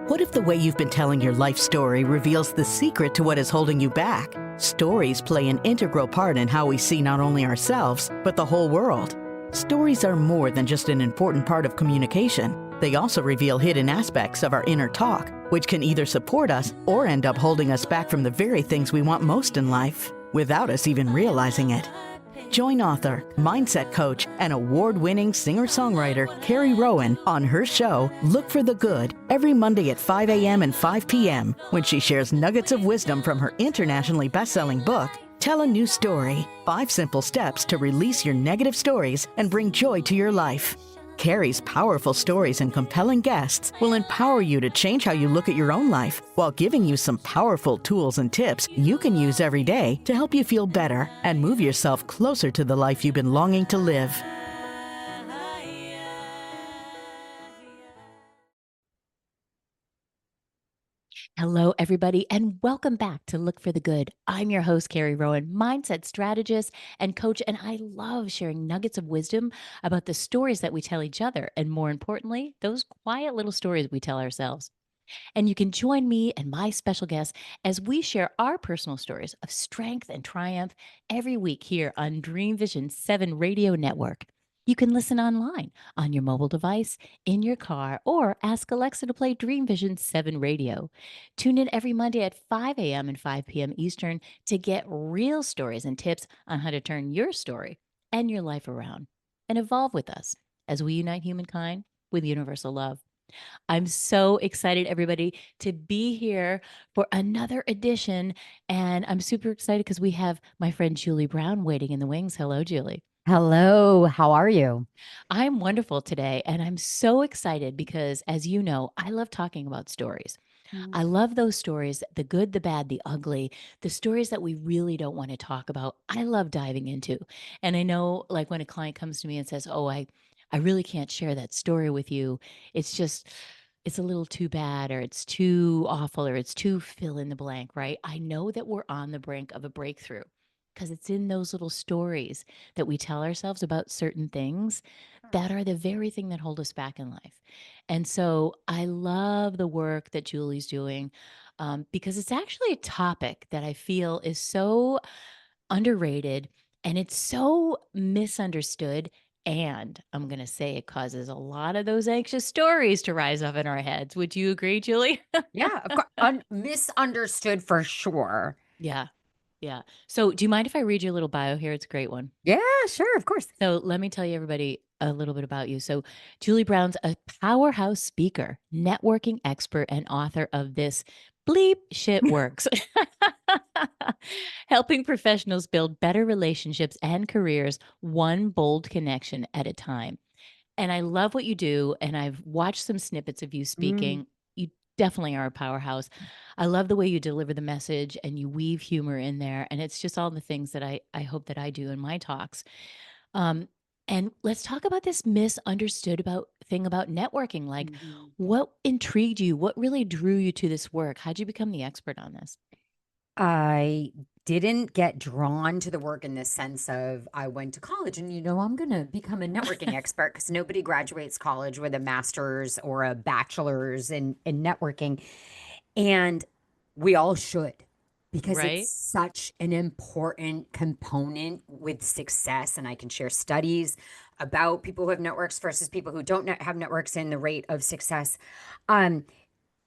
What if the way you've been telling your life story reveals the secret to what is holding you back? Stories play an integral part in how we see not only ourselves, but the whole world. Stories are more than just an important part of communication. They also reveal hidden aspects of our inner talk, which can either support us or end up holding us back from the very things we want most in life, without us even realizing it. Join author, mindset coach, and award-winning singer-songwriter Carrie Rowan on her show, Look for the Good, every Monday at 5 a.m. and 5 p.m. when she shares nuggets of wisdom from her internationally best-selling book, Tell a New Story, 5 Simple Steps to Release Your Negative Stories and Bring Joy to Your Life. Carrie's powerful stories and compelling guests will empower you to change how you look at your own life while giving you some powerful tools and tips you can use every day to help you feel better and move yourself closer to the life you've been longing to live. Hello, everybody, and welcome back to Look for the Good. I'm your host, Carrie Rowan, mindset strategist and coach, and I love sharing nuggets of wisdom about the stories that we tell each other, and more importantly, those quiet little stories we tell ourselves. And you can join me and my special guests as we share our personal stories of strength and triumph every week here on Dream Vision 7 Radio Network. You can listen online on your mobile device, in your car, or ask Alexa to play Dream Vision 7 Radio. Tune in every Monday at 5 a.m. and 5 p.m. Eastern to get real stories and tips on how to turn your story and your life around and evolve with us as we unite humankind with universal love. I'm so excited, everybody, to be here for another edition. And I'm super excited because we have my friend Julie Brown waiting in the wings. Hello, Julie. Hello, how are you? I'm wonderful today. And I'm so excited because, as you know, I love talking about stories. I love those stories, the good, the bad, the ugly, the stories that we really don't want to talk about. I love diving into. And I know, like, when a client comes to me and says, "Oh, I really can't share that story with you. It's just, it's a little too bad, or it's too awful, or it's too fill in the blank," right? I know that we're on the brink of a breakthrough because it's in those little stories that we tell ourselves about certain things that are the very thing that hold us back in life. And so I love the work that Julie's doing, because it's actually a topic that I feel is so underrated and it's so misunderstood. And I'm going to say it causes a lot of those anxious stories to rise up in our heads. Would you agree, Julie? Yeah, of course, misunderstood for sure. Yeah. Yeah. So do you mind if I read you a little bio here? It's a great one. Yeah, sure, of course. So let me tell you, everybody, a little bit about you. So Julie Brown's a powerhouse speaker, networking expert, and author of This Bleep Shit Works, helping professionals build better relationships and careers, one bold connection at a time. And I love what you do. And I've watched some snippets of you Mm, speaking. You definitely are a powerhouse. I love the way you deliver the message and you weave humor in there. And it's just all the things that I hope that I do in my talks. Um, and let's talk about this misunderstood about thing about networking. Like, mhm. what intrigued you? What really drew you to this work? How'd you become the expert on this? I didn't get drawn to the work in the sense of I went to college and, I'm going to become a networking expert because nobody graduates college with a master's or a bachelor's in networking. And we all should because it's Right? such an important component with success. And I can share studies about people who have networks versus people who don't have networks and the rate of success. Um,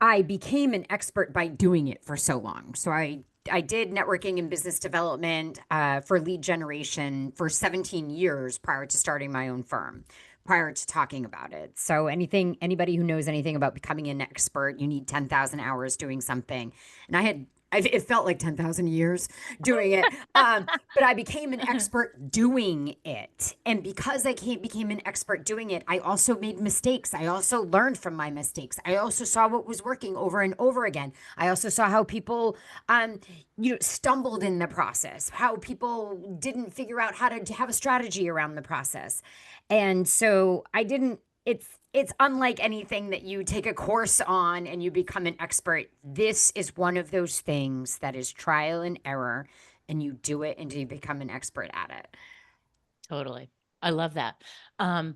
I became an expert by doing it for so long. So I did networking and business development for lead generation for 17 years prior to starting my own firm, prior to talking about it. So anybody who knows anything about becoming an expert, you need 10,000 hours doing something. And it felt like 10,000 years doing it. But I became an expert doing it. And because became an expert doing it, I also made mistakes. I also learned from my mistakes. I also saw what was working over and over again. I also saw how people, stumbled in the process, how people didn't figure out how to have a strategy around the process. And so it's unlike anything that you take a course on and you become an expert. This is one of those things that is trial and error, and you do it until you become an expert at it. Totally. I love that. And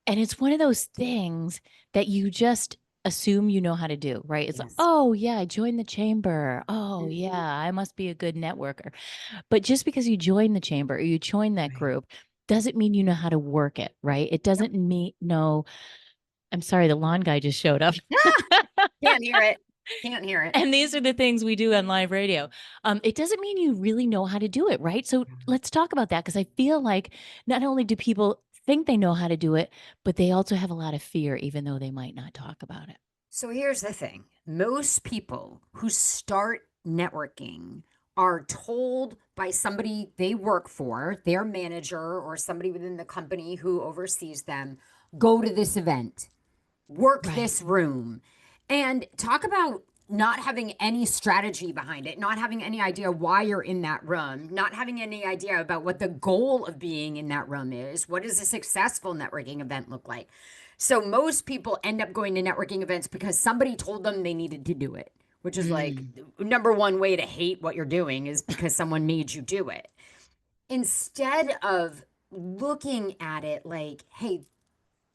it's one of those things that you just assume you know how to do, right? It's like, Yes. oh yeah, I joined the chamber. Oh Mhm. yeah, I must be a good networker. But just because you join the chamber or you join that Right. group doesn't mean you know how to work it, right? It Yep. doesn't mean no, I'm sorry, the lawn guy just showed up. Ah! Can't hear it. Can't hear it. And these are the things we do on live radio. It doesn't mean you really know how to do it, right? So Yeah. let's talk about that because I feel like not only do people think they know how to do it, but they also have a lot of fear, even though they might not talk about it. So here's the thing. Most people who start networking are told by somebody they work for, their manager or somebody within the company who oversees them, go to this event, work Right. this room, and talk about not having any strategy behind it, not having any idea why you're in that room, not having any idea about what the goal of being in that room is. What does a successful networking event look like? So most people end up going to networking events because somebody told them they needed to do it, which is like Mm. number one way to hate what you're doing is because someone made you do it. Instead of looking at it like, hey,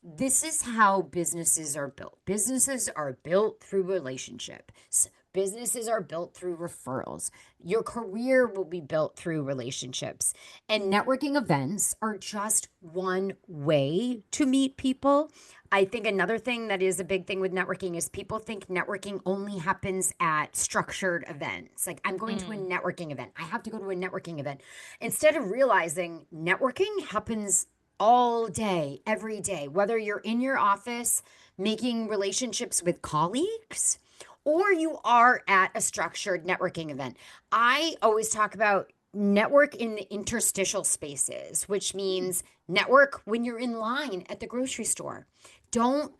this is how businesses are built. Businesses are built through relationships. Businesses are built through referrals. Your career will be built through relationships. And networking events are just one way to meet people. I think another thing that is a big thing with networking is people think networking only happens at structured events. Like, I'm going to a Mm. networking event. I have to go to a networking event. Instead of realizing networking happens all day, every day, whether you're in your office making relationships with colleagues or you are at a structured networking event. I always talk about network in the interstitial spaces, which means network when you're in line at the grocery store. Don't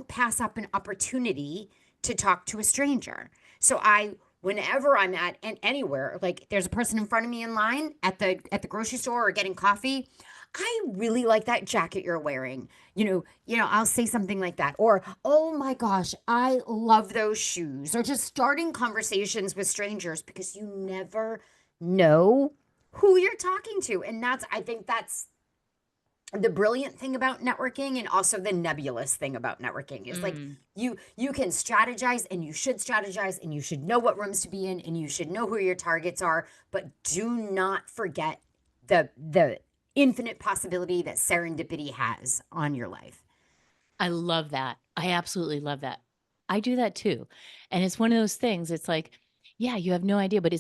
pass up an opportunity to talk to a stranger. So whenever I'm at and anywhere, like there's a person in front of me in line at the grocery store or getting coffee, I really like that jacket you're wearing. I'll say something like that. Or, oh my gosh, I love those shoes. Or just starting conversations with strangers because you never know who you're talking to. And I think that's the brilliant thing about networking and also the nebulous thing about networking is like Mm. you can strategize and you should know what rooms to be in and you should know who your targets are, but do not forget the infinite possibility that serendipity has on your life. I love that. I absolutely love that. I do that too. And it's one of those things, it's like, yeah, you have no idea, but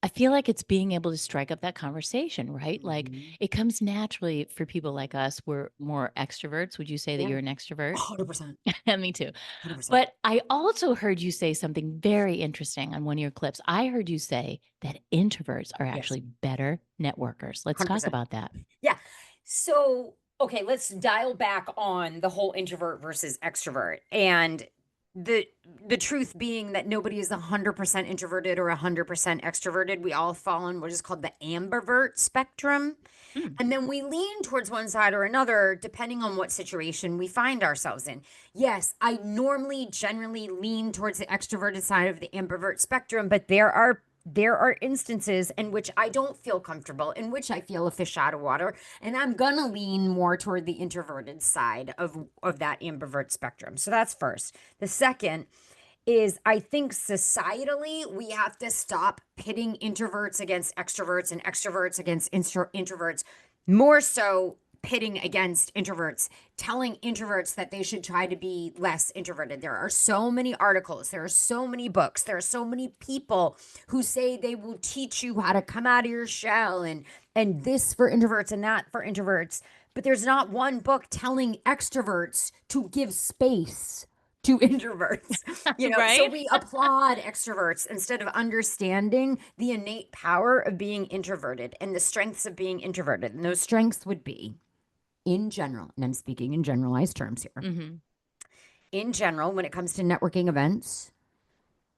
I feel like it's being able to strike up that conversation, right? Like Mhm. it comes naturally for people like us. We're more extroverts. Would you say that Yeah. you're an extrovert? 100%. Me too. 100%. But I also heard you say something very interesting on one of your clips. I heard you say that introverts are Yes. actually better networkers. Let's talk 100%. about that. Yeah. So, okay, let's dial back on the whole introvert versus extrovert. And the the truth being that nobody is 100% introverted or 100% extroverted. We all fall on what is called the ambivert spectrum. Mm. And then we lean towards one side or another depending on what situation we find ourselves in. Yes, I normally generally lean towards the extroverted side of the ambivert spectrum, but there are instances in which I don't feel comfortable, in which I feel a fish out of water, and I'm gonna lean more toward the introverted side of that ambivert spectrum. So that's first. The second is I think societally we have to stop pitting introverts against extroverts and extroverts against introverts, more so pitting against introverts, telling introverts that they should try to be less introverted. There are so many articles, there are so many books, there are so many people who say they will teach you how to come out of your shell and this for introverts and that for introverts, but there's not one book telling extroverts to give space to introverts. So Right? we applaud extroverts instead of understanding the innate power of being introverted and the strengths of being introverted. And those strengths would be, in general, and I'm speaking in generalized terms here, Hmm. in general, when it comes to networking events,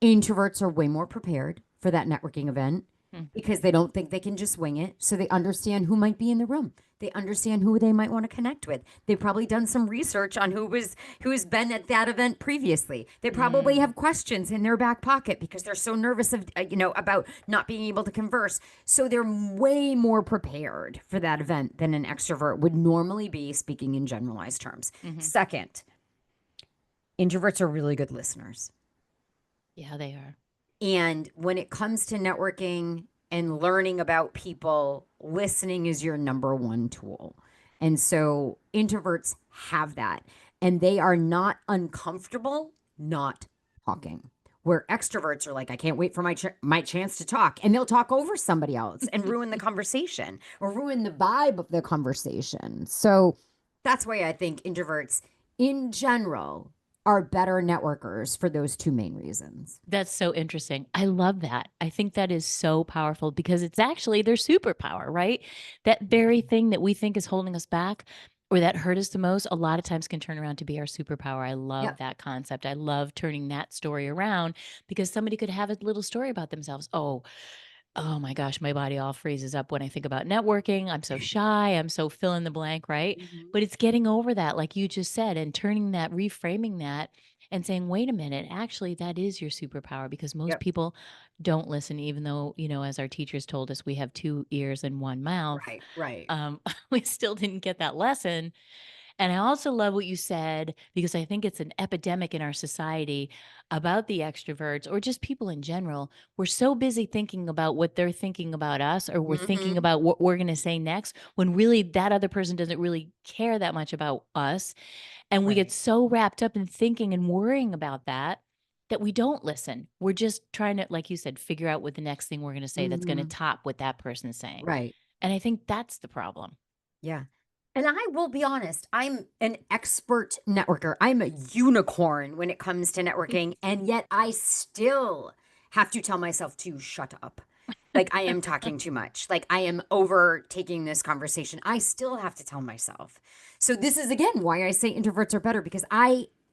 introverts are way more prepared for that networking event because they don't think they can just wing it. So they understand who might be in the room. They understand who they might want to connect with. They've probably done some research on who's been at that event previously. They probably Mm. have questions in their back pocket because they're so nervous about not being able to converse. So they're way more prepared for that event than an extrovert would normally be, speaking in generalized terms. Hmm. Second, Introverts are really good listeners. Yeah, they are. And when it comes to networking and learning about people, listening is your number one tool. And so introverts have that, and they are not uncomfortable not talking. Where extroverts are like, I can't wait for my chance to talk, and they'll talk over somebody else and ruin the conversation or ruin the vibe of the conversation. So that's why I think introverts in general are better networkers for those two main reasons. That's so interesting. I love that. I think that is so powerful because it's actually their superpower, right? That very thing that we think is holding us back or that hurt us the most, a lot of times can turn around to be our superpower. I love Yep. that concept. I love turning that story around because somebody could have a little story about themselves. Oh my gosh, my body all freezes up when I think about networking. I'm so shy. I'm so fill in the blank, right? Mhm. But it's getting over that, like you just said, and turning that, reframing that, and saying, wait a minute, actually, that is your superpower because most Yep. people don't listen, even though, as our teachers told us, we have two ears and one mouth. Right. Right. We still didn't get that lesson. And I also love what you said because I think it's an epidemic in our society about the extroverts or just people in general. We're so busy thinking about what they're thinking about us or we're thinking Mhm. about what we're going to say next when really that other person doesn't really care that much about us. And we get Right. so wrapped up in thinking and worrying about that we don't listen. We're just trying to, like you said, figure out what the next thing we're going to say that's going to Mhm. top what that person's saying. Right. And I think that's the problem. Yeah. And I will be honest, I'm an expert networker. I'm a unicorn when it comes to networking, and yet I still have to tell myself to shut up. Like I am talking too much. Like I am overtaking this conversation. I still have to tell myself. So this is again why I say introverts are better because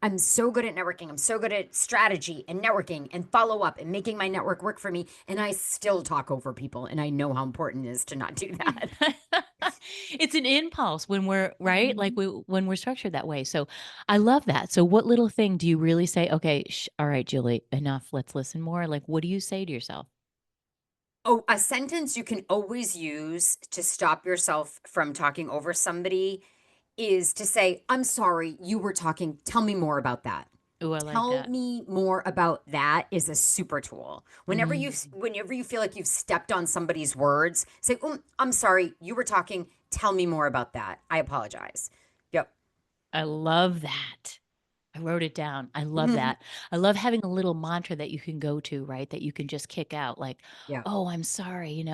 I'm so good at networking. I'm so good at strategy and networking and follow up and making my network work for me. And I still talk over people. And I know how important it is to not do that. It's an impulse when we're right, like Mhm. when we're structured that way. So I love that. So what little thing do you really say? Okay, all right, Julie, enough. Let's listen more. Like, what do you say to yourself? Oh, a sentence you can always use to stop yourself from talking over somebody is to say, I'm sorry, you were talking. Tell me more about that. Oh, I like Tell that. me more about that is a super tool. Mm, Whenever you feel like you've stepped on somebody's words, say, oh, I'm sorry, you were talking. Tell me more about that. I apologize. Yep. I love that. I wrote it down. I love that. I love having a little mantra that you can go to, right? That you can just kick out like, Yeah. "Oh, I'm sorry,"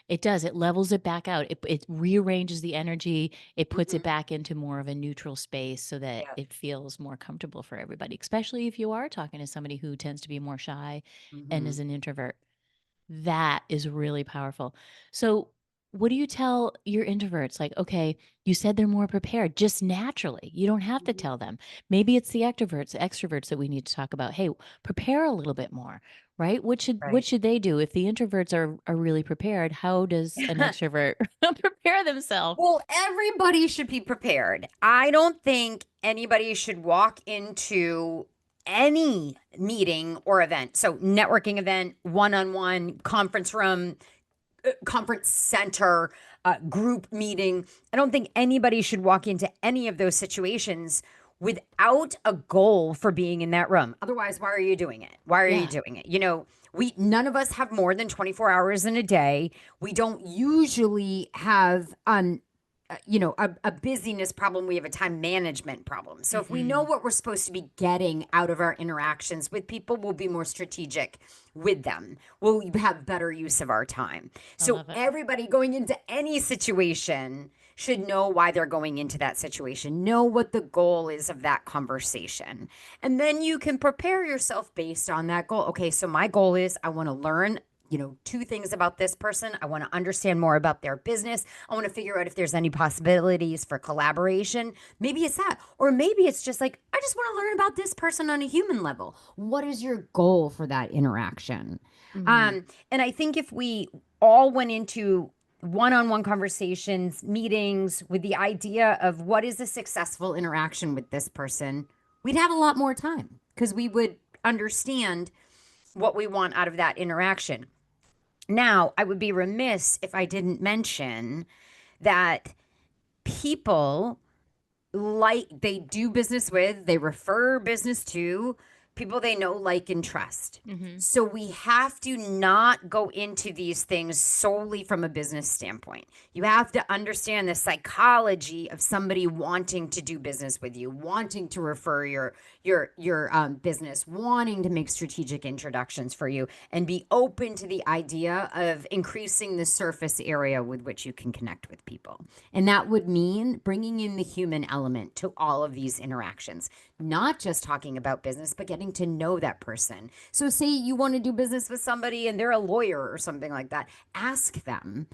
It does. It levels it back out. It rearranges the energy. It puts it Hmm. back into more of a neutral space so that Yeah. it feels more comfortable for everybody, especially if you are talking to somebody who tends to be more shy and Hmm. is an introvert. That is really powerful. So, what do you tell your introverts? Like, okay, you said they're more prepared just naturally. You don't have to Hmm. tell them. Maybe it's the extroverts that we need to talk about. Hey, prepare a little bit more, right? What Right. should they do if the introverts are really prepared? How does an extrovert prepare themselves? Well, everybody should be prepared. I don't think anybody should walk into any meeting or event. So, networking event, one on one, conference room, conference center, group meeting. I don't think anybody should walk into any of those situations without a goal for being in that room. Otherwise, why are you doing it? Why are you Yeah. doing it? We none of us have more than 24 hours in a day. We don't usually have a busyness problem. We have a time management problem. So if we know Mm-mm. what we're supposed to be getting out of our interactions with people, we'll be more strategic with them. We'll have better use of our time. I So love it. everybody going into any situation should know why they're going into that situation, know what the goal is of that conversation. And then you can prepare yourself based on that goal. Okay, so my goal is I want to learn two things about this person. I want to understand more about their business. I want to figure out if there's any possibilities for collaboration. Maybe it's that. Or maybe it's just like, I just want to learn about this person on a human level. What is your goal for that interaction? Hmm. And I think if we all went into one-on-one conversations, meetings with the idea of what is a successful interaction with this person, we'd have a lot more time because we would understand what we want out of that interaction. Now, I would be remiss if I didn't mention that people they do business with, they refer business to people they know, like, and trust. Mm-hmm. So we have to not go into these things solely from a business standpoint. You have to understand the psychology of somebody wanting to do business with you, wanting to refer your business, wanting to make strategic introductions for you, and be open to the idea of increasing the surface area with which you can connect with people. And that would mean bringing in the human element to all of these interactions, not just talking about business, but getting to know that person. So say you want to do business with somebody and they're a lawyer or something like that. Ask them,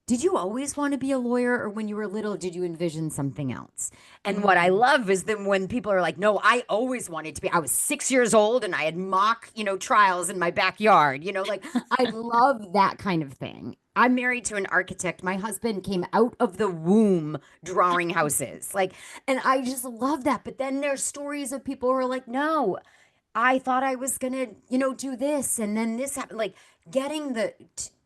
did you always want to be a lawyer, or when you were little, did you envision something else? And what I love is then when people are like, no, I always wanted to be, I was 6 years old and I had mock, trials in my backyard, like I love that kind of thing. I'm married to an architect. My husband came out of the womb drawing houses. And I just love that. But then there's stories of people who are like, no, I thought I was gonna, do this, and then this happened. Like getting the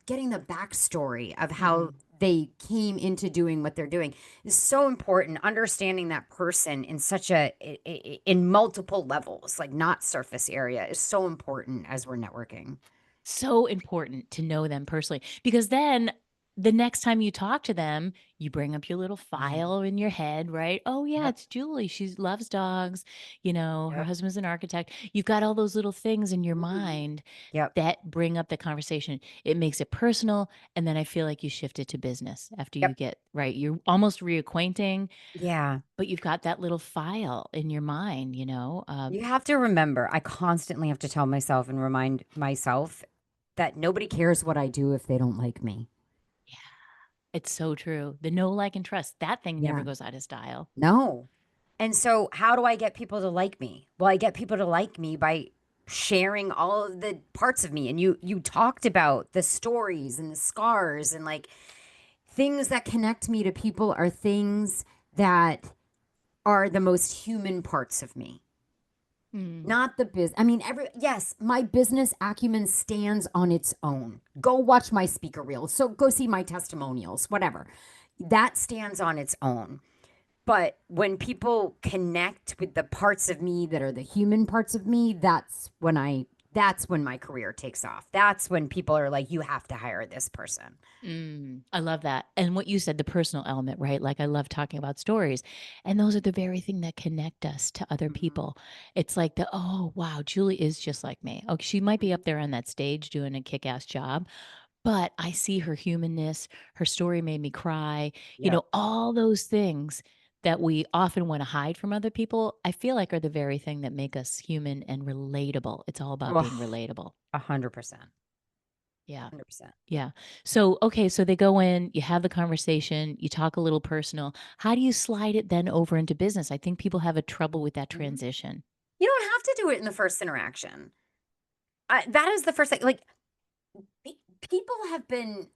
backstory of how they came into doing what they're doing is so important. Understanding that person in in multiple levels, like not surface area, is so important as we're networking. So important to know them personally, because then the next time you talk to them, you bring up your little file in your head, right? Oh, yeah, Yep. it's Julie. She loves dogs. Her Yep. husband's an architect. You've got all those little things in your Mhm. mind Yep. that bring up the conversation. It makes it personal. And then I feel like you shift it to business after you Yep. get right. You're almost reacquainting, Yeah. but you've got that little file in your mind. You have to remember, I constantly have to tell myself and remind myself that nobody cares what I do if they don't like me. Yeah, it's so true. The know, like, and trust, that thing never Yeah. goes out of style. No. And so, how do I get people to like me? Well, I get people to like me by sharing all of the parts of me. And you talked about the stories and the scars, and like things that connect me to people are things that are the most human parts of me. Mm. Not the biz. I mean, yes, my business acumen stands on its own. Go watch my speaker reels. So go see my testimonials, whatever. That stands on its own. But when people connect with the parts of me that are the human parts of me, that's when my career takes off. That's when people are like, you have to hire this person. I love that. And what you said, the personal element, right? Like I love talking about stories. And those are the very thing that connect us to other Mhm. people. It's like oh, wow, Julie is just like me. Okay, she might be up there on that stage doing a kick-ass job, but I see her humanness. Her story made me cry. Yep. All those things that we often want to hide from other people, I feel like are the very thing that make us human and relatable. It's all about being Oh, relatable. 100%. Yeah. 100%. Yeah. So, okay, so they go in, you have the conversation, you talk a little personal. How do you slide it then over into business? I think people have a trouble with that Mhm. transition. You don't have to do it in the first interaction. That is the first thing. Like, pe- people have been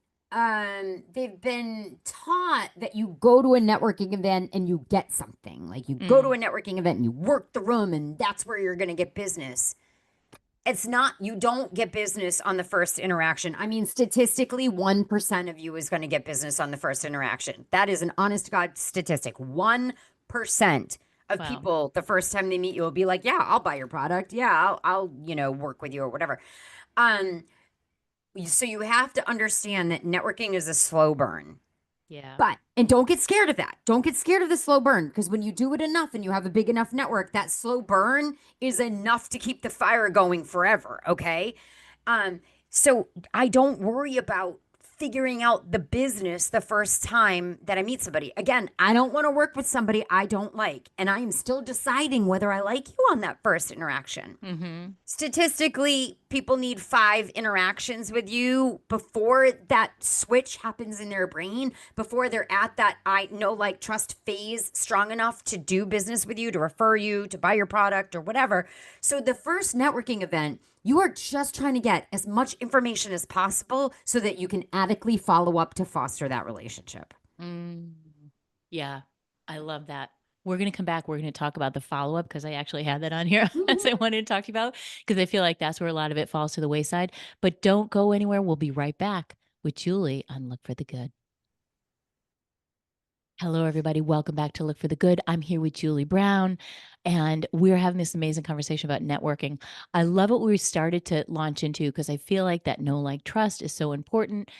they've been taught that you go to a networking event and you get something. Like, you go to Mm, a networking event and you work the room and that's where you're going to get business. It's not. You don't get business on the first interaction. I mean, statistically, 1% of you is going to get business on the first interaction. That is an honest to God statistic. 1% of wow. people, the first time they meet you, will be like, yeah, I'll buy your product. Yeah, I'll work with you or whatever. Um, so you have to understand that networking is a slow burn. Yeah. And don't get scared of that. Don't get scared of the slow burn, because when you do it enough and you have a big enough network, that slow burn is enough to keep the fire going forever. Okay. Um, so I don't worry about figuring out the business the first time that I meet somebody. Again, I don't want to work with somebody I don't like, and I am still deciding whether I like you on that first interaction. Mm-hmm. Statistically, people need 5 interactions with you before that switch happens in their brain, before they're at that I know, like, trust phase strong enough to do business with you, to refer you, to buy your product or whatever. So the first networking event, you are just trying to get as much information as possible so that you can adequately follow up to foster that relationship. Mm. Yeah. I love that. We're going to come back. We're going to talk about the follow up because I actually had that on here as I wanted to talk to you about, because I feel like that's where a lot of it falls to the wayside. But don't go anywhere. We'll be right back with Julie on Look for the Good. Hello, everybody. Welcome back to Look for the Good. I'm here with Julie Brown, and we're having this amazing conversation about networking. I love what we started to launch into because I feel like that know, like, trust is so important.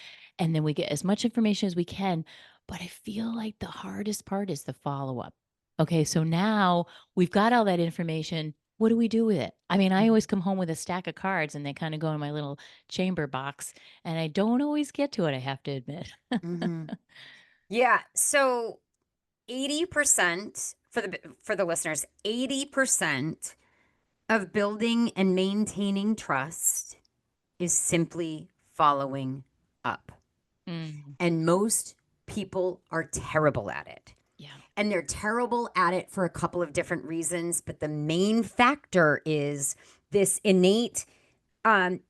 And then we get as much information as we can. But I feel like the hardest part is the follow up. Okay, so now we've got all that information. What do we do with it? I mean, I always come home with a stack of cards and they kind of go in my little chamber box, and I don't always get to it, I have to admit. Mhm. Yeah. So 80% for the listeners, 80% of building and maintaining trust is simply following up. Mm, And most people are terrible at it. yeah. And they're terrible at it for a couple of different reasons, but the main factor is this innate um,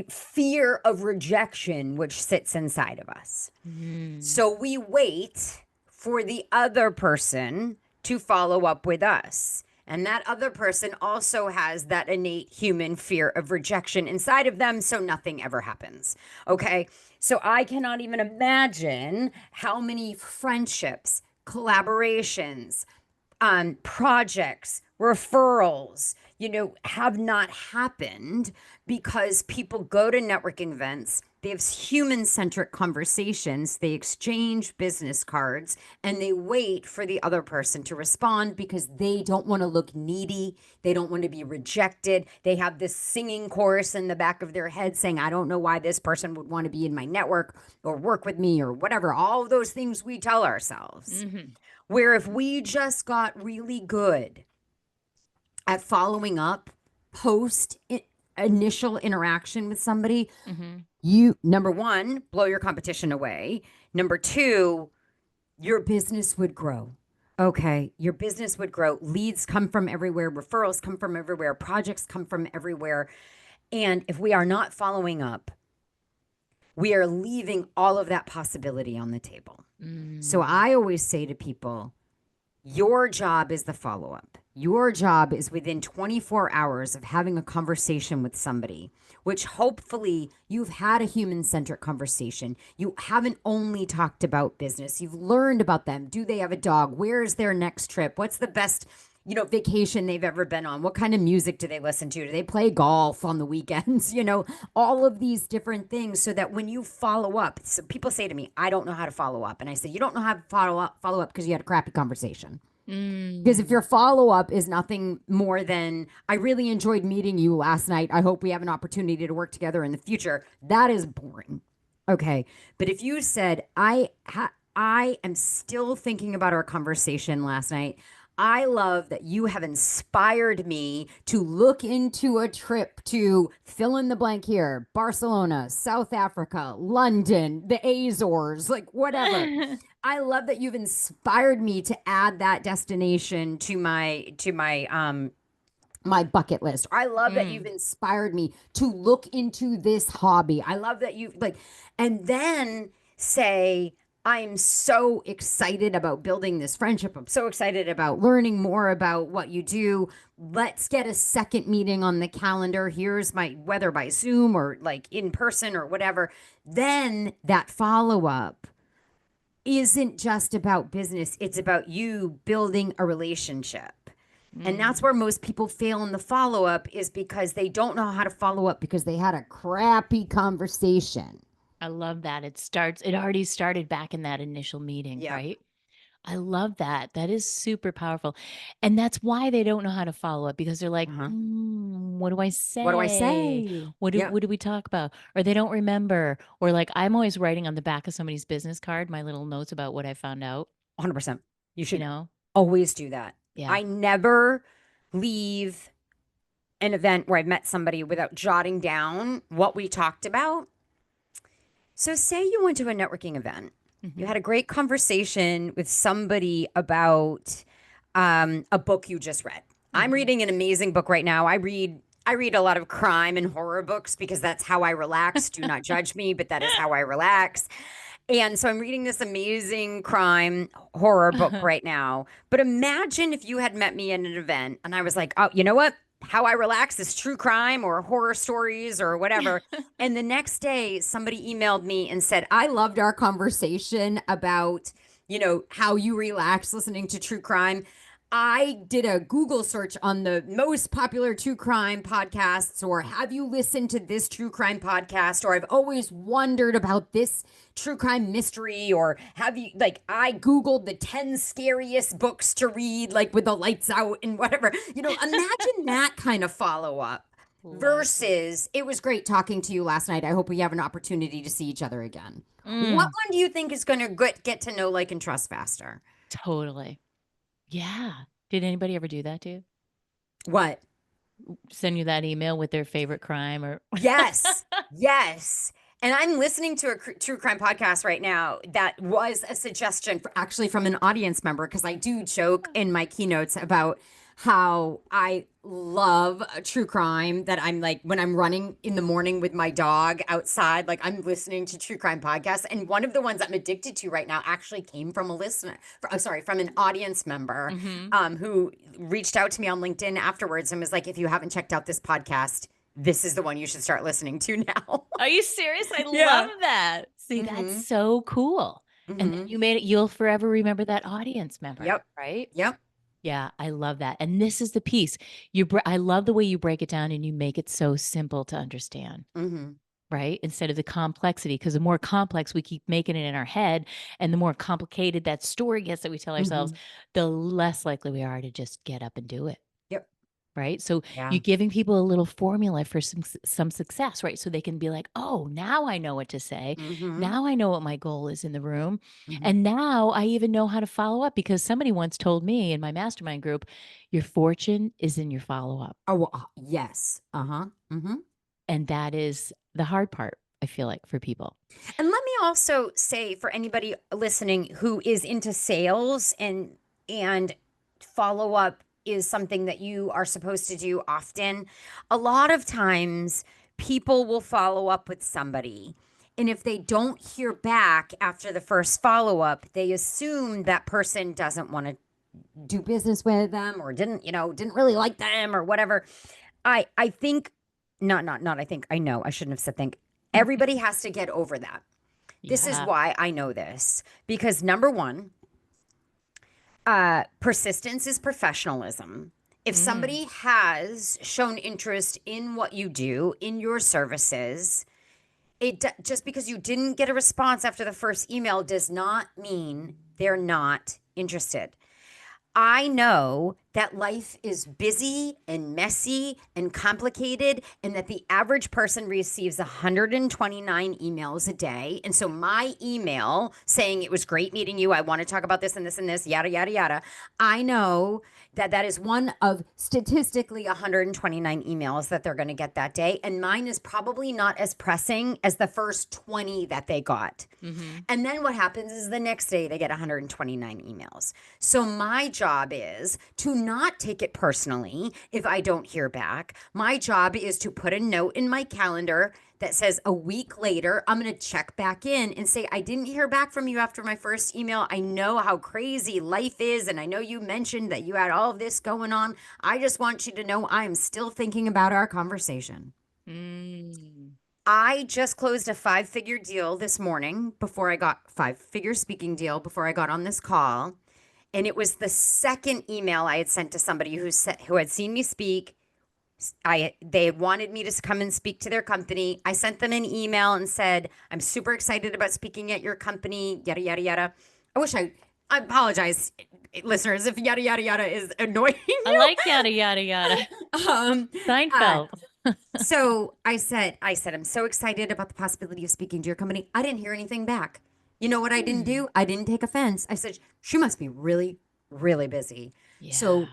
fear of rejection, which sits inside of us. Mm. So we wait for the other person to follow up with us. And that other person also has that innate human fear of rejection inside of them. So nothing ever happens. Okay. So I cannot even imagine how many friendships, collaborations, projects, referrals, have not happened because people go to networking events. They have human-centric conversations. They exchange business cards and they wait for the other person to respond because they don't want to look needy. They don't want to be rejected. They have this singing chorus in the back of their head saying, I don't know why this person would want to be in my network or work with me or whatever. All of those things we tell ourselves. Mm-hmm. Where if we just got really good at following up post initial interaction with somebody, Mm-hmm. you, number one, blow your competition away. Number two, your business would grow. Okay, your business would grow. Leads come from everywhere, referrals come from everywhere, projects come from everywhere. And if we are not following up, we are leaving all of that possibility on the table. So I always say to people, your job is the follow up. Your job is within 24 hours of having a conversation with somebody, which hopefully you've had a human centric conversation. You haven't only talked about business. You've learned about them. Do they have a dog? Where is their next trip? What's the best, vacation they've ever been on? What kind of music do they listen to? Do they play golf on the weekends? All of these different things so that when you follow up, so people say to me, I don't know how to follow up. And I say, you don't know how to follow up because you had a crappy conversation. Because if your follow-up is nothing more than, I really enjoyed meeting you last night. I hope we have an opportunity to work together in the future. That is boring. Okay. But if you said, I am still thinking about our conversation last night. I love that you have inspired me to look into a trip to fill in the blank here, Barcelona, South Africa, London, the Azores, like whatever. I love that you've inspired me to add that destination to my bucket list. I love that you've inspired me to look into this hobby. I love that you and then say, I'm so excited about building this friendship. I'm so excited about learning more about what you do. Let's get a second meeting on the calendar. Here's whether by Zoom or like in person or whatever. Then that follow-up isn't just about business. It's about you building a relationship. And that's where most people fail in the follow-up is because they don't know how to follow up because they had a crappy conversation. I love that. It already started back in that initial meeting, Yeah. right? I love that. That is super powerful. And that's why they don't know how to follow up because they're like, what do I say? What do I say? What do we talk about? Or they don't remember. Or like I'm always writing on the back of somebody's business card my little notes about what I found out. 100%. You should You know? always do that. Yeah. I never leave an event where I've met somebody without jotting down what we talked about. So say you went to a networking event. You had a great conversation with somebody about a book you just read. I'm reading an amazing book right now. I read a lot of crime and horror books because that's how I relax. Do not judge me, but that is how I relax. And so I'm reading this amazing crime horror book right now. But imagine if you had met me at an event and I was like, oh, you know what? How I relax is true crime or horror stories or whatever. And the next day, somebody emailed me and said, I loved our conversation about how you relax listening to true crime. I did a Google search on the most popular true crime podcasts, or have you listened to this true crime podcast, or I've always wondered about this true crime mystery, or have you, I Googled the 10 scariest books to read, with the lights out and whatever. Imagine that kind of follow up versus it was great talking to you last night. I hope we have an opportunity to see each other again. What one do you think is going to get to know, like, and trust faster? Totally. Yeah. Did anybody ever do that to you? What? Send you that email with their favorite crime or Yes. Yes. And I'm listening to a true crime podcast right now that was a suggestion actually from an audience member, because I do joke in my keynotes about how I love true crime, that I'm like, when I'm running in the morning with my dog outside, I'm listening to true crime podcasts. And one of the ones I'm addicted to right now actually came from from an audience member who reached out to me on LinkedIn afterwards and was like, if you haven't checked out this podcast, this is the one you should start listening to now. Are you serious? I love that. See, that's so cool. And then you made it, you'll forever remember that audience member. Yep. Right? Yep. Yeah, I love that. And this is the piece. I love the way you break it down and you make it so simple to understand. Right? Instead of the complexity, because the more complex we keep making it in our head and the more complicated that story gets that we tell ourselves, the less likely we are to just get up and do it. Yep. Right? So you're giving people a little formula for some success, right? So they can be like, oh, now I know what to say. Now I know what my goal is in the room. And now I even know how to follow up, because somebody once told me in my mastermind group, your fortune is in your follow-up. Oh, yes. And that is the hard part, I feel like, for people. And let me also say, for anybody listening who is into sales and follow-up is something that you are supposed to do often, a lot of times people will follow up with somebody, and if they don't hear back after the first follow-up, they assume that person doesn't want to do business with them, or didn't really like them, or whatever. I think I know, I shouldn't have said think. Everybody has to get over that. This is why I know this, because number one, persistence is professionalism. If somebody has shown interest in what you do, in your services, just because you didn't get a response after the first email does not mean they're not interested. I know that life is busy and messy and complicated, and that the average person receives 129 emails a day. And so my email saying, it was great meeting you, I want to talk about this and this and this, yada, yada, yada. I know that is one of statistically 129 emails that they're going to get that day. And mine is probably not as pressing as the first 20 that they got. And then what happens is the next day they get 129 emails. So my job is to not take it personally if I don't hear back. My job is to put a note in my calendar that says a week later, I'm going to check back in and say, I didn't hear back from you after my first email. I know how crazy life is, and I know you mentioned that you had all of this going on. I just want you to know I am still thinking about our conversation. I just closed a 5-figure deal this morning before I got 5-figure speaking deal before I got on this call. And it was the second email I had sent to somebody who had seen me speak. They wanted me to come and speak to their company. I sent them an email and said, I'm super excited about speaking at your company, yada, yada, yada. I apologize, listeners, if yada, yada, yada is annoying. I like yada, yada, yada. Seinfeld. So I said, I'm so excited about the possibility of speaking to your company. I didn't hear anything back. You know what I didn't do? I didn't take offense. I said, she must be really, really busy. Yeah. So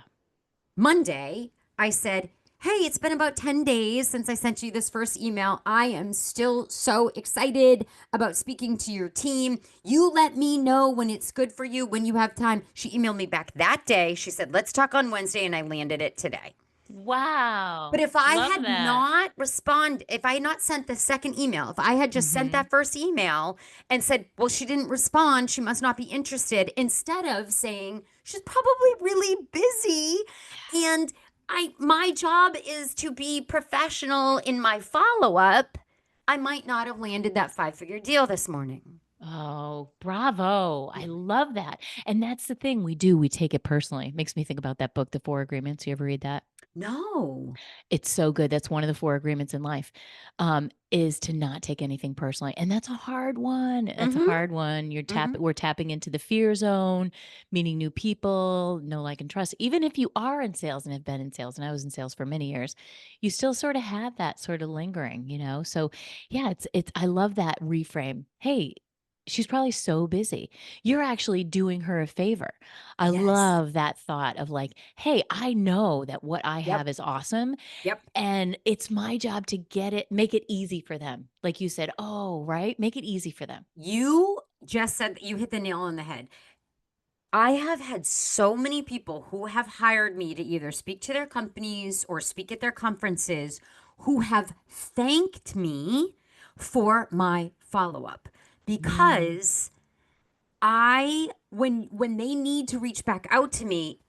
Monday, I said, hey, it's been about 10 days since I sent you this first email. I am still so excited about speaking to your team. You let me know when it's good for you, when you have time. She emailed me back that day. She said, let's talk on Wednesday, and I landed it today. Wow. But if I had not sent the second email, if I had just sent that first email and said, well, she didn't respond, she must not be interested, instead of saying she's probably really busy, and my job is to be professional in my follow-up, I might not have landed that 5-figure deal this morning. Oh, bravo. I love that. And that's the thing we do. We take it personally. Makes me think about that book, The Four Agreements. You ever read that? No. It's so good. That's one of the 4 agreements in life, is to not take anything personally, and that's a hard one. That's a Mhm. hard one. Mhm. We're tapping into the fear zone, meeting new people, know, like, and trust. Even if you are in sales and have been in sales, and I was in sales for many years, you still sorta have that sorta lingering, you know? So, yeah, it's I love that reframe. "Hey, she's probably so busy." You're actually doing her a favor. I Yes. love that thought of like, "Hey, I know that what I Yep. have is awesome, Yep. and it's my job to get it make it easy for them." Like you said, "Oh, right? Make it easy for them." You just said you hit the nail on the head. I have had so many people who have hired me to either speak to their companies or speak at their conferences who have thanked me for my follow-up Mm, because I when they need to reach back out to me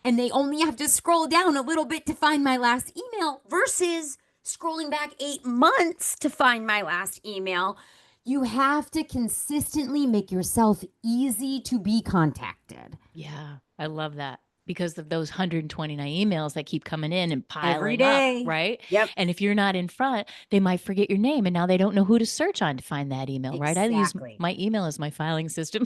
and they only have to scroll down a little bit to find my last email versus scrolling back 8 months to find my last email, you have to consistently make yourself easy to be contacted yeah, I love that because of those 129 emails that keep coming in and every piling up, day. right? Yep, And if you're not in front, they might forget your name, and now they don't know who to search on to find that email, right? I use exactly. my email as my filing system.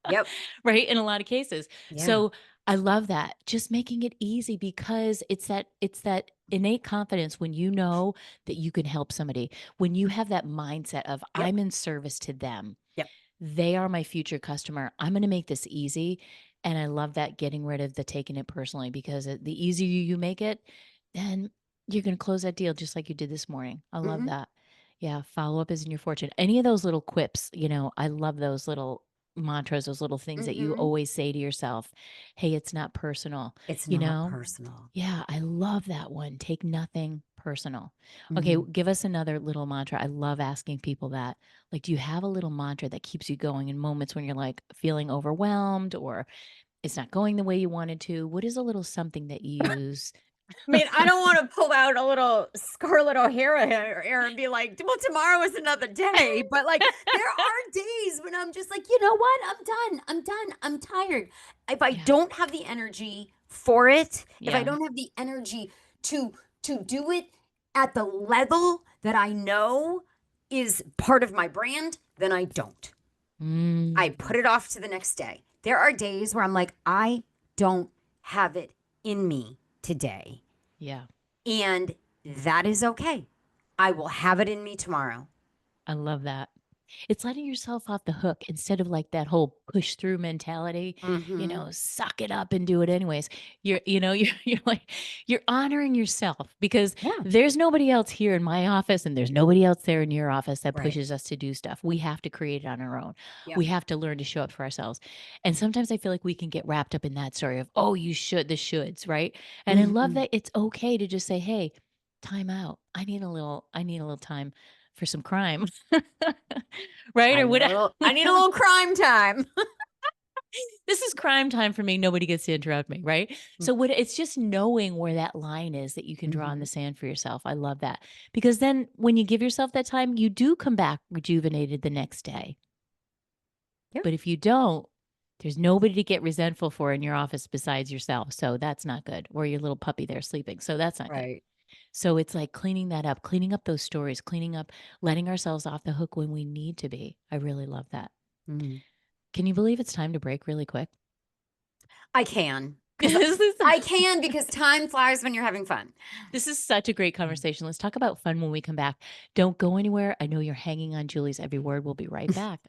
Yep. Right? In a lot of cases. Yeah. So I love that. Just making it easy because it's that innate confidence when you know that you can help somebody. When you have that mindset of Yep. I'm in service to them. Yep. They are my future customer. I'm going to make this easy. And I love that getting rid of the taking it personally because the easier you make it, then you're going to close that deal just like you did this morning. I love Mhm. that. Yeah, follow up is in your fortune. Any of those little quips, I love those little mantras, those little things that you Mhm. always say to yourself. Hey, it's not personal, It's you not know? personal. Yeah, I love that one. Take nothing personal. Okay, Mhm. give us another little mantra. I love asking people that. Like, do you have a little mantra that keeps you going in moments when you're like feeling overwhelmed or it's not going the way you wanted to? What is a little something that you use? I mean, I don't wanna pull out a little Scarlett O'Hara hair and be like, "Well, tomorrow is another day," but, like, there are days when I'm just like, "You know what? I'm done, I'm tired." If I Yeah, don't have the energy for it, if I yeah. don't have the energy to do it at the level that I know is part of my brand, then I don't. I put Mm, it off to the next day. There are days where I'm like, "I don't have it in me today." yeah. And that is okay. I will have it in me tomorrow. I love that. It's letting yourself off the hook instead of like that whole push through mentality, Mhm. suck it up and do it anyways. You're like, you're honoring yourself because Yeah. there's nobody else here in my office and there's nobody else there in your office that Right. pushes us to do stuff. We have to create it on our own. Yep. We have to learn to show up for ourselves. And sometimes I feel like we can get wrapped up in that story of, oh, you should, the shoulds, right? And I love Mhm. that it's okay to just say, hey, time out. I need a little time for some crime. Right? Or what I need a little crime time. this is crime time for me. Nobody gets to interrupt me, right? So what it's just knowing where that line is that you can draw in the Mhm. sand for yourself. I love that. Because then when you give yourself that time, you do come back rejuvenated the next day. Yeah. But if you don't, there's nobody to get resentful for in your office besides yourself. So that's not good. Or your little puppy there sleeping. So that's not good. Right. So it's like cleaning that up, cleaning up those stories, cleaning up, letting ourselves off the hook when we need to be. I really love that. Mhm. Can you believe it's time to break really quick? I can, because This is I can because time flies when you're having fun. this is such a great Mm. conversation. Let's talk about fun when we come back. Don't go anywhere. I know you're hanging on Julie's every word. We'll be right back.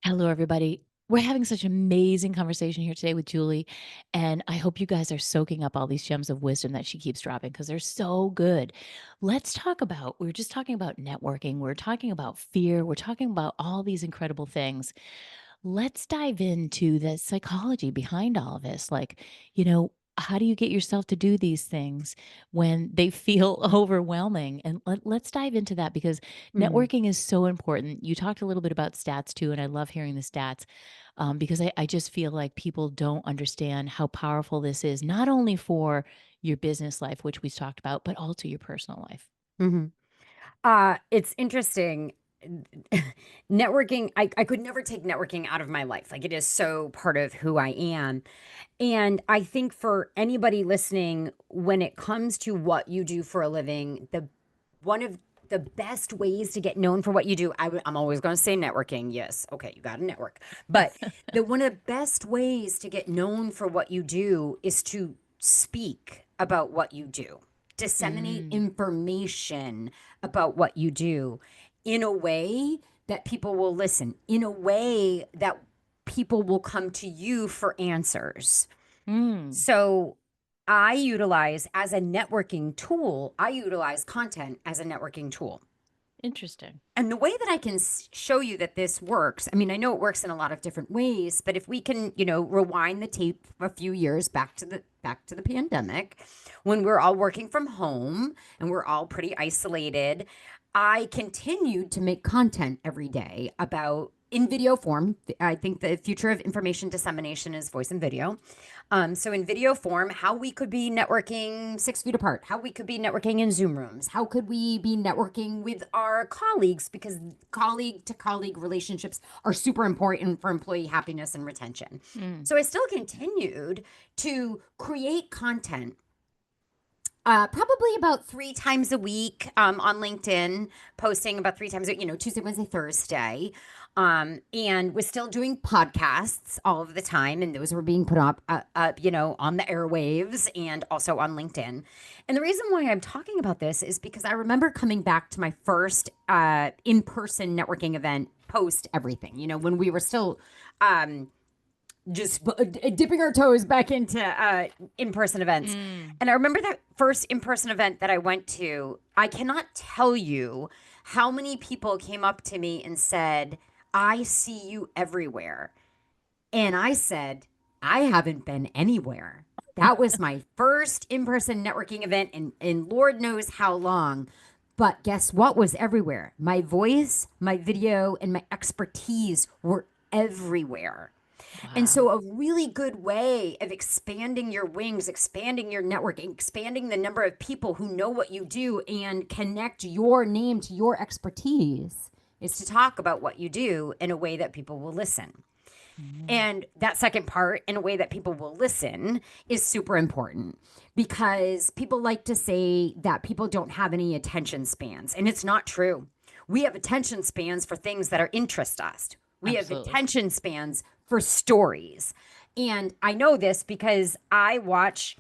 Hello, everybody. We're having such an amazing conversation here today with Julie, and I hope you guys are soaking up all these gems of wisdom that she keeps dropping because they're so good. Let's talk about, we were just talking about networking, we're talking about fear, we're talking about all these incredible things. Let's dive into the psychology behind all of this. Like, how do you get yourself to do these things when they feel overwhelming? And let's dive into that because Mhm. networking is so important. You talked a little bit about stats too, and I love hearing the stats because I just feel like people don't understand how powerful this is, not only for your business life, which we talked about, but also your personal life. Mhm. It's interesting. networking, I could never take networking out of my life. Like, it is so part of who I am. And I think for anybody listening, when it comes to what you do for a living, one of the best ways to get known for what you do, I'm always going to say networking. Yes, okay, you got to network. But the one of the best ways to get known for what you do is to speak about what you do, disseminate information about what you do in a way that people will listen, in a way that people will come to you for answers. So I utilize as a networking tool, I utilize content as a networking tool. Interesting. And the way that I can show you that this works, I mean, I know it works in a lot of different ways, but if we can, rewind the tape a few years back to the pandemic, when we're all working from home and we're all pretty isolated, I continued to make content every day about in video form. I think the future of information dissemination is voice and video. So in video form, how we could be networking 6 feet apart, how we could be networking in Zoom rooms, how could we be networking with our colleagues, because colleague to colleague relationships are super important for employee happiness and retention. So I still continued to create content probably about 3 times a week on LinkedIn, posting about 3 times a week, Tuesday, Wednesday, Thursday. And was still doing podcasts all of the time. And those were being put up, on the airwaves and also on LinkedIn. And the reason why I'm talking about this is because I remember coming back to my first in-person networking event post everything, when we were still just dipping our toes back into in-person events. And I remember that first in-person event that I went to, I cannot tell you how many people came up to me and said, I see you everywhere. And I said, I haven't been anywhere. That was my first in-person networking event in Lord knows how long. But guess what was everywhere? My voice, my video, and my expertise were everywhere. Wow. And so a really good way of expanding your wings, expanding your network, expanding the number of people who know what you do and connect your name to your expertise is to talk about what you do in a way that people will listen. And that second part, in a way that people will listen, is super important, because people like to say that people don't have any attention spans, and it's not true. We have attention spans for things that are interest us. We Absolutely. Have attention spans for stories. And I know this because I watch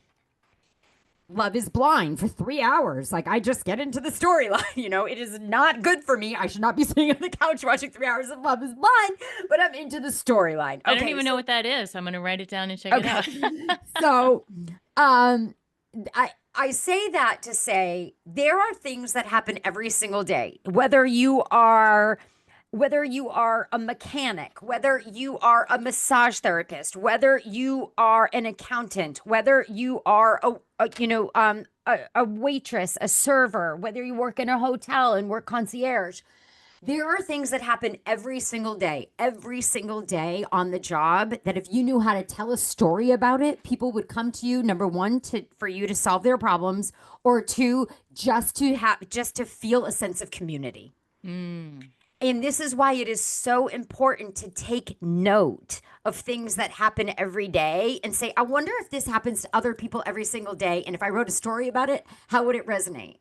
Love is Blind for 3 hours. Like, I just get into the storyline. It is not good for me. I should not be sitting on the couch watching 3 hours of Love is Blind, but I'm into the storyline. I don't even know what that is. I'm going to write it down and check it out. So, I say that to say there are things that happen every single day, whether you are a mechanic, whether you are a massage therapist, whether you are an accountant, whether you are a waitress, a server, whether you work in a hotel and work concierge. There are things that happen every single day on the job that if you knew how to tell a story about it, people would come to you, number one, for you to solve their problems, or two, just to feel a sense of community. And this is why it is so important to take note of things that happen every day and say, I wonder if this happens to other people every single day. And if I wrote a story about it, how would it resonate?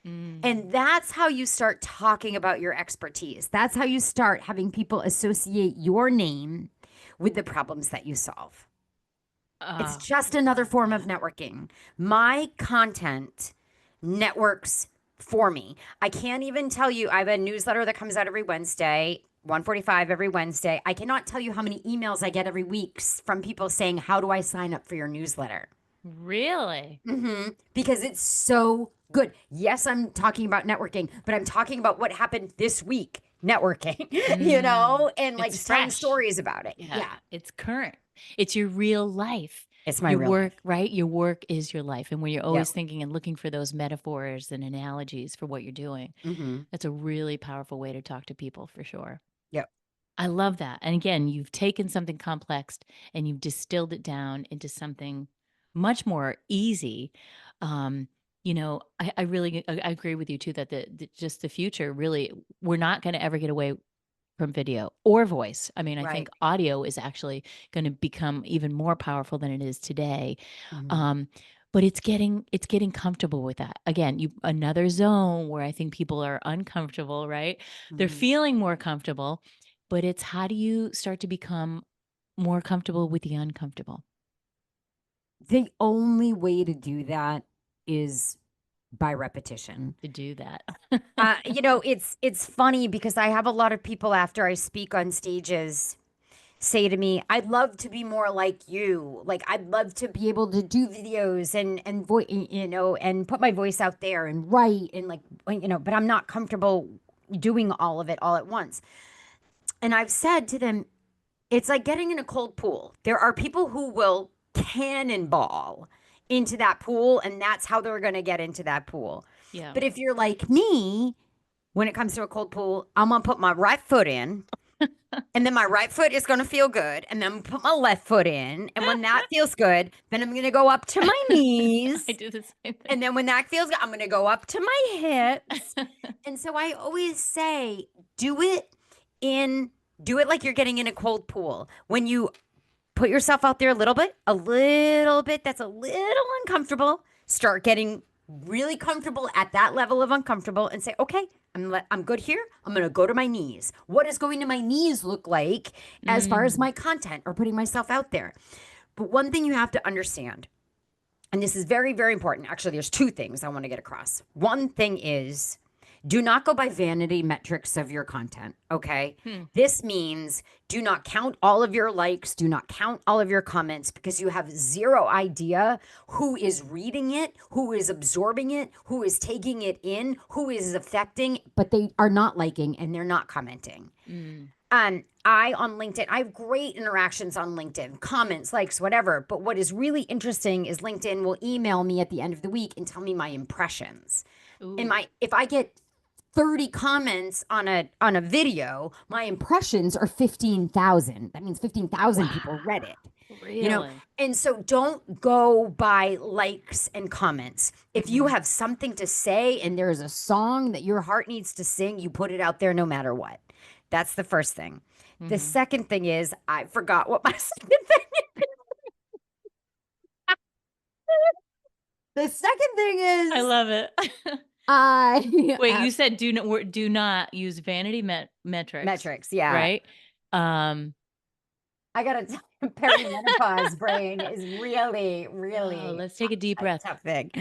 And that's how you start talking about your expertise. That's how you start having people associate your name with the problems that you solve. It's just another form of networking. My content networks for me. I can't even tell you, I have a newsletter that comes out every Wednesday, 1:45 every Wednesday. I cannot tell you how many emails I get every week from people saying, how do I sign up for your newsletter? Really? Because it's so good. Yes, I'm talking about networking, but I'm talking about what happened this week networking, and like telling stories about it. Yeah. It's current. It's your real life. It's my your real work, life. right? Your work is your life. And when you're always thinking and looking for those metaphors and analogies for what you're doing, that's a really powerful way to talk to people, for sure. Yep. I love that. And again, you've taken something complex and you've distilled it down into something much more easy. I really I agree with you too that just the future really, we're not going to ever get away from video or voice. I mean, I think Right. audio is actually going to become even more powerful than it is today. Mhm. Um, but it's getting comfortable with that. Again, you another zone where I think people are uncomfortable, right? They're Mhm. feeling more comfortable, but it's how do you start to become more comfortable with the uncomfortable The only way to do that is by repetition. to do that? It's funny because I have a lot of people after I speak on stages say to me, "I'd love to be more like you. Like I'd love to be able to do videos and and put my voice out there and write and but I'm not comfortable doing all of it all at once." And I've said to them, it's like getting in a cold pool. There are people who will cannonball into that pool, and that's how they're going to get into that pool. Yeah. But if you're like me, when it comes to a cold pool, I'm going to put my right foot in, and then my right foot is going to feel good, and then put my left foot in. And when that feels good, then I'm going to go up to my I knees. do the same thing. And then when that feels good, I'm going to go up to my hips. And so I always say, do it in, do it like you're getting in a cold pool. When you put yourself out there a little bit that's a little uncomfortable, start getting really comfortable at that level of uncomfortable and say, okay, I'm good here. I'm going to go to my knees. What does going to my knees look like as far as Mm. my content or putting myself out there? But one thing you have to understand, and this is very, very important. Actually, there's two things I want to get across. One thing is, do not go by vanity metrics of your content, okay? Hmm. This means do not count all of your likes, do not count all of your comments because you have zero idea who is reading it, who is absorbing it, who is taking it in, who is affecting, but they are not liking and they're not commenting. Mm. I on LinkedIn, I have great interactions on LinkedIn, comments, likes, whatever. But what is really interesting is LinkedIn will email me at the end of the week and tell me my impressions. And Ooh. if I get 30 comments on a video, my impressions are 15,000. That means 15,000 people Wow. read it. Really? And so don't go by likes and comments. If you Mhm. have something to say and there's a song that your heart needs to sing, you put it out there no matter what. That's the first thing. The Mhm. second thing is, I forgot what my second thing is. The second thing I is, love it. I Wait, you said do not use vanity metrics, metrics. Yeah. right? Um, I gotta tell you, perimenopause brain is really, oh, really let's take a deep a breath. tough thing.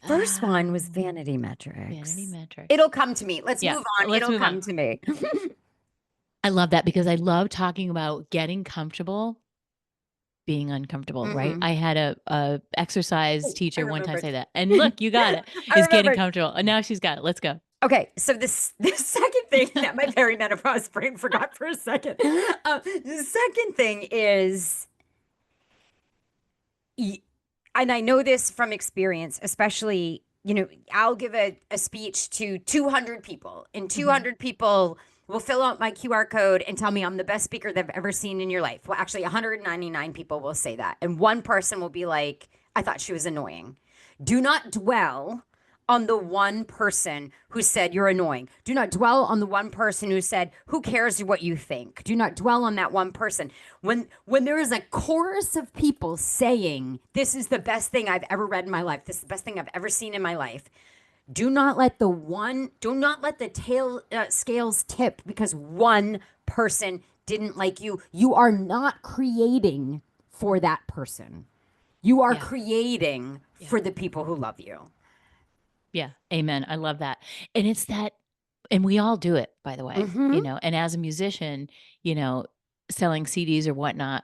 First one was Um, vanity vanity metrics. metrics. It'll come to me. Let's Yeah, move on. let's It'll move on. come to me. I love that because I love talking about getting comfortable being uncomfortable, right? Hmm. I had a exercise Oh, I teacher one time remembered. say that. And look, you got it. I Is getting remembered. comfortable. And now she's got it. Let's go. Okay, so this second thing that my perimenopause brain forgot for a second. The second thing is, and I know this from experience, especially, I'll give a speech to 200 people, and Mhm. 200 people will fill out my QR code and tell me I'm the best speaker they've ever seen in your life. Well, actually, 199 people will say that. And one person will be like, I thought she was annoying. Do not dwell on the one person who said you're annoying. Do not dwell on the one person who said, who cares what you think? Do not dwell on that one person. When there is a chorus of people saying, this is the best thing I've ever read in my life, this is the best thing I've ever seen in my life, do not let the tail scales tip because one person didn't like you. You are not creating for that person. You are Yeah. creating Yeah. for the people who love you. Yeah. Amen. I love that. And it's that, and we all do it, by the way, Mm-hmm. and as a musician, you know, selling CDs or whatnot,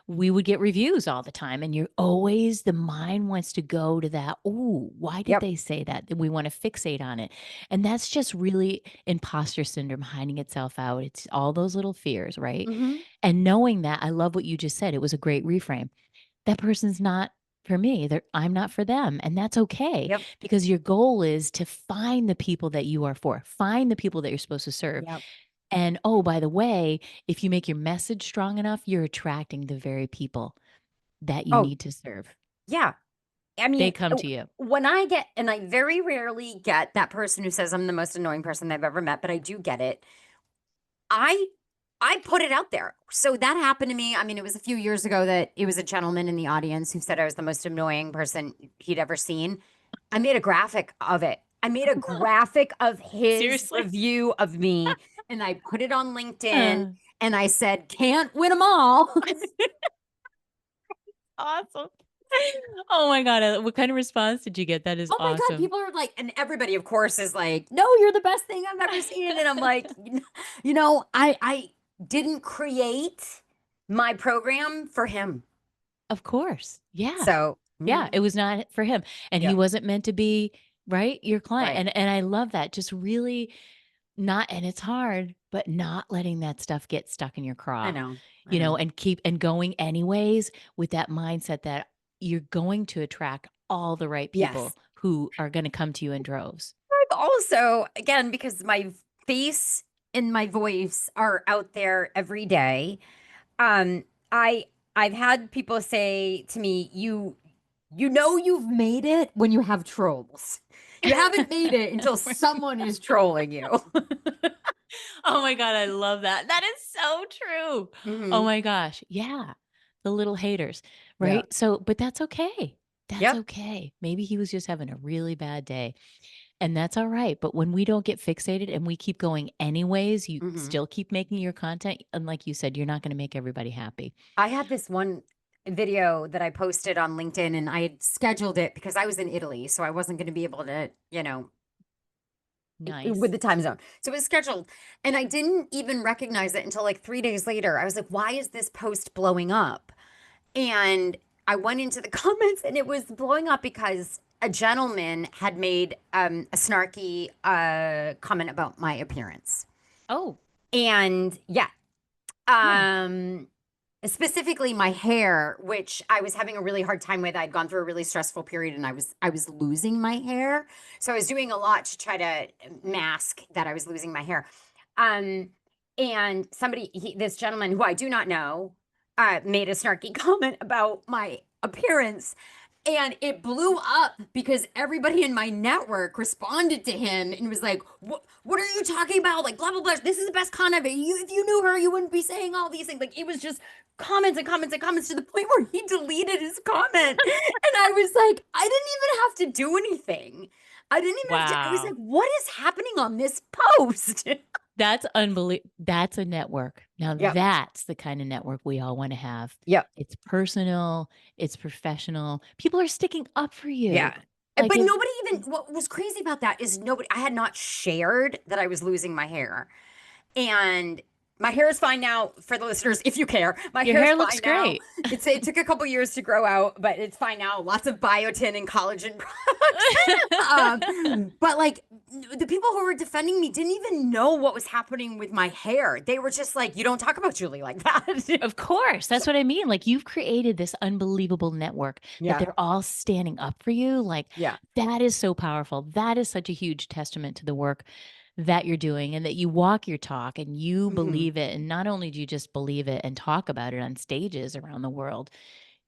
we would get reviews all the time. And you're always, the mind wants to go to that. Oh, why did Yep. they say that? And we want to fixate on it. And that's just really imposter syndrome hiding itself out. It's all those little fears, right? Mm-hmm. And knowing that, I love what you just said. It was a great reframe. That person's not for me. I'm not for them. And that's okay Yep. because your goal is to find the people that you are for, find the people that you're supposed to serve. Yep. And oh, by the way, if you make your message strong enough, you're attracting the very people that you Oh, need to serve. yeah. I mean, They come to you. when I get, and I very rarely get that person who says I'm the most annoying person they've ever met, but I do get it. I I put it out there. So that happened to me. I mean, it was a few years ago that it was a gentleman in the audience who said I was the most annoying person he'd ever seen. I made a graphic of it. I made a graphic of his Seriously? review of me and I put it on LinkedIn Uh, and I said, can't win them all. awesome. Oh my God. What kind of response did you get? That is Oh my God, awesome. people are like, and everybody, of course, is like, no, you're the best thing I've ever seen. And I'm like, I didn't create my program for him. Of course. Yeah. So, Yeah. It was not for him. And he yeah, wasn't meant to be, right, your client. right. And I love that. Just really not, and it's hard, but not letting that stuff get stuck in your I craw, know. I know. and going anyways with that mindset that you're going to attract all the right Yes. people who are going to come to you in droves. I've also, again, because my face and my voice are out there every day. Um, I I've had people say to me, you know you've made it when you have trolls. You haven't made it until someone is trolling you. Oh my God, I love that. That is so true. Oh Hmm. my gosh. Yeah. The little haters, Yeah. right? So, but that's okay. That's Yep. okay. Maybe he was just having a really bad day. And that's all right. But when we don't get fixated and we keep going anyways, you Hmm. still keep making your content. And like you said, you're not going to make everybody happy. I had this one video that I posted on LinkedIn and I had scheduled it because I was in Italy, so I wasn't going to be able to, with Nice. the time zone. So it was scheduled. And I didn't even recognize it until like 3 days later. I was like, why is this post blowing up? And I went into the comments and it was blowing up because a gentleman had made a snarky comment about my appearance. Oh, And yeah, yeah. um, specifically my hair, which I was having a really hard time with. I'd gone through a really stressful period and I was losing my hair. So I was doing a lot to try to mask that I was losing my hair. Um, and this gentleman who I do not know, made a snarky comment about my appearance. And it blew up because everybody in my network responded to him and was like, what are you talking about? Like, blah, blah, blah. This is the best content. If you knew her, you wouldn't be saying all these things. Like, it was just comments and comments and comments to the point where he deleted his comment. And I was like, I didn't even have to do anything. I didn't even have to. I was like, Wow. what is happening on this post? That's unbelievable. That's a network. Now Yep. that's the kind of network we all want to have. Yep. It's personal, it's professional. People are sticking up for you. Yeah. Like But if nobody even, what was crazy about that is I had not shared that I was losing my hair. And my hair is fine now for the listeners, if you care. My your hair is hair looks fine now. great. It took a couple years to grow out, but it's fine now. Lots of biotin and collagen products. But like the people who were defending me didn't even know what was happening with my hair. They were just like, you don't talk about Julie like that. Of course. That's what I mean. Like you've created this unbelievable network that Yeah. they're all standing up for you. Like Yeah. that is so powerful. That is such a huge testament to the work that you're doing and that you walk your talk and you Hmm. believe it. And not only do you just believe it and talk about it on stages around the world,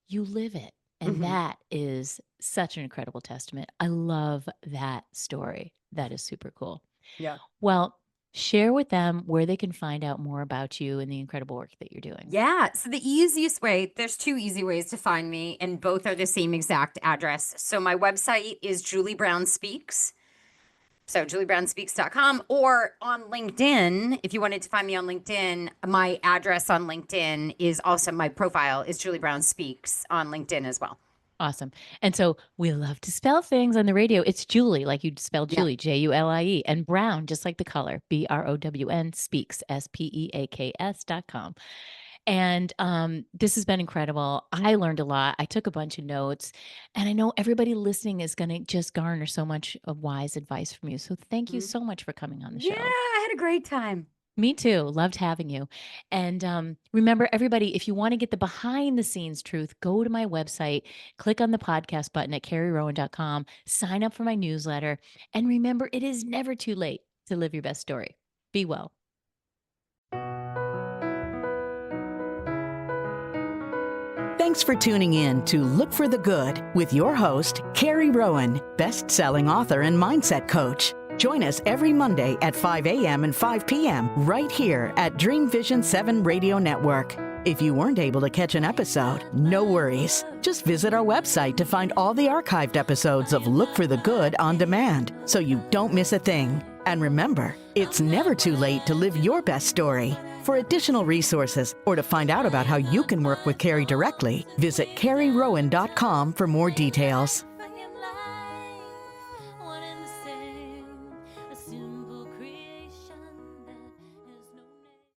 you live it. And Hmm. that is such an incredible testament. I love that story. That is super cool. Yeah. Well, share with them where they can find out more about you and the incredible work that you're doing. Yeah. So the easiest way, there's two easy ways to find me, and both are the same exact address. So my website is Julie Brown Speaks. So juliebrownspeaks.com, or on LinkedIn. If you wanted to find me on LinkedIn, my address on LinkedIn is also, my profile is Julie Brown Speaks on LinkedIn as well. Awesome. And so we love to spell things on the radio. It's Julie, like you'd spell Yeah. Julie, Julie, and Brown, just like the color, Brown, speaks, SPEAKS.com. And this has been incredible. I learned a lot. I took a bunch of notes, and I know everybody listening is going to just garner so much of wise advice from you. So thank you Mhm. so much for coming on the Yeah, show. I had a great time. Me too. Loved having you. And remember, everybody, if you want to get the behind the scenes truth, go to my website, click on the podcast button at carrierowan.com, sign up for my newsletter. And remember, it is never too late to live your best story. Be well. Thanks Thanks for tuning in to Look for the Good with your host, Carrie Rowan, best-selling author and mindset coach. Join us every Monday at 5 a.m. and 5 p.m. right here at Dream Vision 7 Radio Network. If you weren't able to catch an episode, no worries. Just visit our website to find all the archived episodes of Look for the Good on demand, so you don't miss a thing. And remember, it's never too late to live your best story. For additional resources or to find out about how you can work with Carrie directly, visit carrierowan.com for more details.